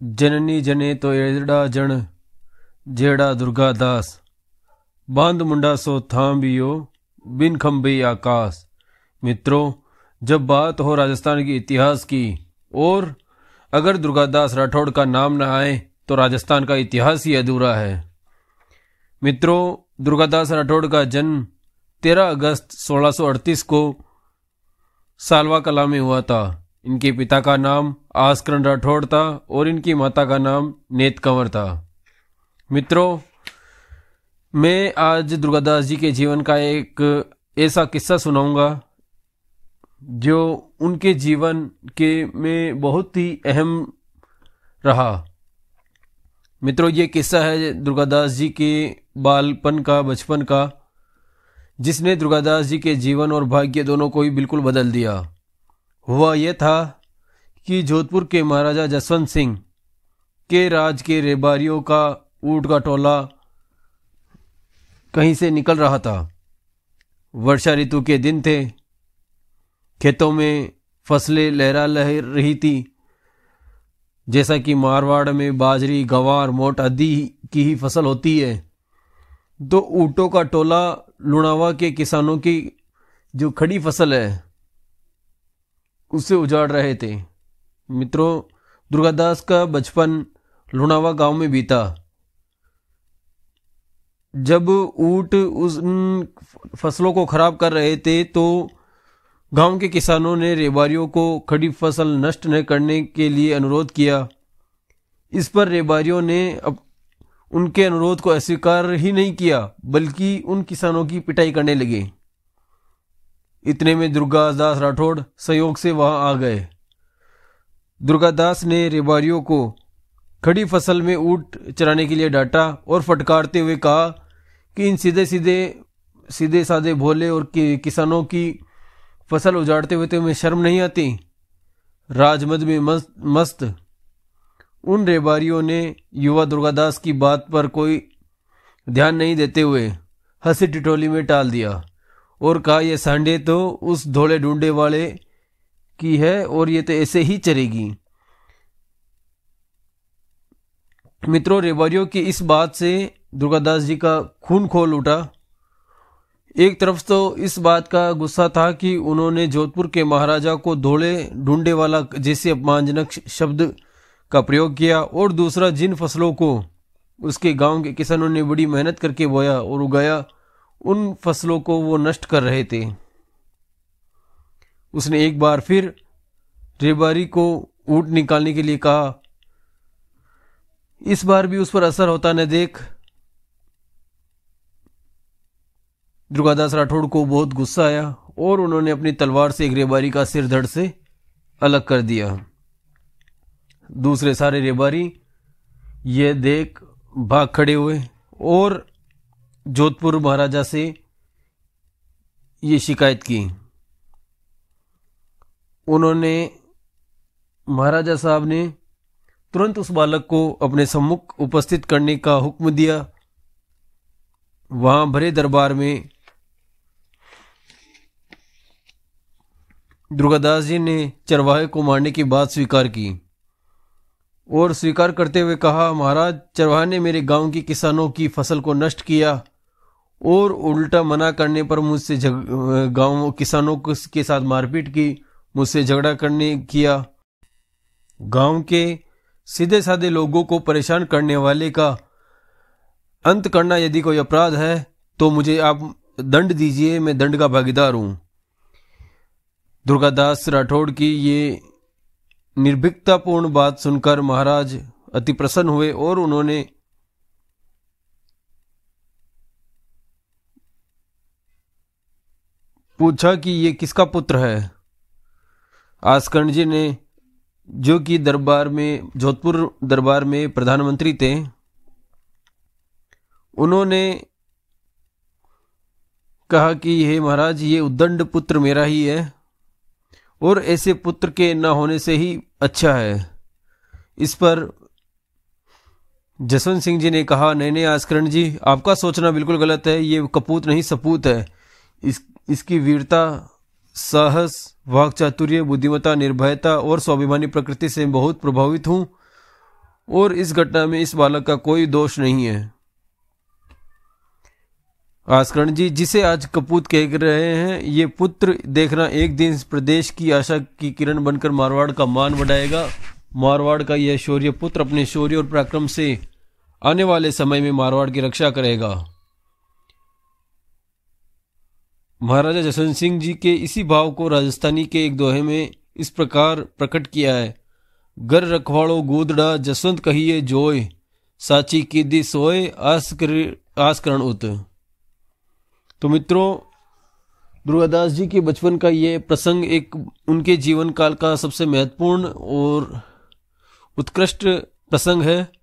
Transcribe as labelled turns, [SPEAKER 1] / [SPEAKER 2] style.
[SPEAKER 1] जननी जने तो एड़ा जन जेड़ा दुर्गादास बांध मुंडा सो थांबियो बिन खंबे आकाश। मित्रों, जब बात हो राजस्थान के इतिहास की और अगर दुर्गादास राठौड़ का नाम न आए तो राजस्थान का इतिहास ही अधूरा है। मित्रों, दुर्गादास राठौड़ का जन्म 13 अगस्त 1638 को सालवा कला में हुआ था। इनके पिता का नाम आसकरण राठौड़ था और इनकी माता का नाम नेत कंवर था। मित्रों, मैं आज दुर्गादास जी के जीवन का एक ऐसा किस्सा सुनाऊंगा जो उनके जीवन के में बहुत ही अहम रहा। मित्रों, ये किस्सा है दुर्गादास जी के बालपन का, बचपन का, जिसने दुर्गादास जी के जीवन और भाग्य दोनों को ही बिल्कुल बदल दिया। हुआ यह था कि जोधपुर के महाराजा जसवंत सिंह के राज के रेबारियों का ऊंट का टोला कहीं से निकल रहा था। वर्षा ऋतु के दिन थे, खेतों में फसलें लहरा रही थी। जैसा कि मारवाड़ में बाजरी, गंवार, मोट आदि की ही फसल होती है, तो ऊँटों का टोला लुणावा के किसानों की जो खड़ी फसल है उसे उजाड़ रहे थे। मित्रों, दुर्गादास का बचपन लुणावा गांव में बीता। जब ऊँट उन फसलों को खराब कर रहे थे तो गांव के किसानों ने रेबारियों को खड़ी फसल नष्ट न करने के लिए अनुरोध किया। इस पर रेबारियों ने उनके अनुरोध को अस्वीकार ही नहीं किया, बल्कि उन किसानों की पिटाई करने लगे। इतने में दुर्गादास राठौड़ सहयोग से वहां आ गए। दुर्गादास ने रेबारियों को खड़ी फसल में ऊँट चराने के लिए डांटा और फटकारते हुए कहा कि इन सीधे साधे भोले और किसानों की फसल उजाड़ते हुए तुम्हें शर्म नहीं आती। राजमद में मस्त उन रेबारियों ने युवा दुर्गादास की बात पर कोई ध्यान नहीं देते हुए हंसी टिटोली में टाल दिया और कहा, यह सांडे तो उस धोले ढूंढे वाले की है और ये तो ऐसे ही चरेगी। मित्रों, रेबारियों की इस बात से दुर्गादास जी का खून खोल उठा। एक तरफ तो इस बात का गुस्सा था कि उन्होंने जोधपुर के महाराजा को धोले ढूंढे वाला जैसे अपमानजनक शब्द का प्रयोग किया, और दूसरा जिन फसलों को उसके गांव के किसानों ने बड़ी मेहनत करके बोया और उगाया, उन फसलों को वो नष्ट कर रहे थे। उसने एक बार फिर रेबारी को ऊँट निकालने के लिए कहा। इस बार भी उस पर असर होता न देख दुर्गादास राठौड़ को बहुत गुस्सा आया और उन्होंने अपनी तलवार से एक रेबारी का सिर धड़ से अलग कर दिया। दूसरे सारे रेबारी ये देख भाग खड़े हुए और जोधपुर महाराजा से ये शिकायत की। उन्होंने महाराजा साहब ने तुरंत उस बालक को अपने सम्मुख उपस्थित करने का हुक्म दिया। वहां भरे दरबार में दुर्गादास जी ने चरवाहे को मारने की बात स्वीकार की और स्वीकार करते हुए कहा, महाराज, चरवाहे ने मेरे गांव की किसानों की फसल को नष्ट किया और उल्टा मना करने पर मुझसे गांव किसानों के साथ मारपीट की, मुझसे झगड़ा करने किया। गांव के सीधे साधे लोगों को परेशान करने वाले का अंत करना यदि कोई अपराध है तो मुझे आप दंड दीजिए, मैं दंड का भागीदार हूं। दुर्गादास राठौड़ की ये निर्भीकतापूर्ण बात सुनकर महाराज अति प्रसन्न हुए और उन्होंने पूछा कि ये किसका पुत्र है। आसकर्ण जी ने, जो कि जोधपुर दरबार में प्रधानमंत्री थे, उन्होंने कहा कि हे महाराज, ये उद्दंड पुत्र मेरा ही है और ऐसे पुत्र के न होने से ही अच्छा है। इस पर जसवंत सिंह जी ने कहा, नहीं आसकरण जी, आपका सोचना बिल्कुल गलत है। ये कपूत नहीं सपूत है। इसकी वीरता, साहस, वाक चातुर्य, बुद्धिमत्ता, निर्भयता और स्वाभिमानी प्रकृति से बहुत प्रभावित हूँ और इस घटना में इस बालक का कोई दोष नहीं है। आस्करण जी, जिसे आज कपूत कह रहे हैं, ये पुत्र देखना एक दिन इस प्रदेश की आशा की किरण बनकर मारवाड़ का मान बढ़ाएगा। मारवाड़ का यह शौर्य पुत्र अपने शौर्य और पराक्रम से आने वाले समय में मारवाड़ की रक्षा करेगा। महाराजा जसवंत सिंह जी के इसी भाव को राजस्थानी के एक दोहे में इस प्रकार प्रकट किया है। घर रखवाड़ो गूदड़ा जसवंत कहिए जोय, साची कीदी सोए आस्करण उत। तो मित्रों, दुर्गादास जी के बचपन का ये प्रसंग एक उनके जीवन काल का सबसे महत्वपूर्ण और उत्कृष्ट प्रसंग है।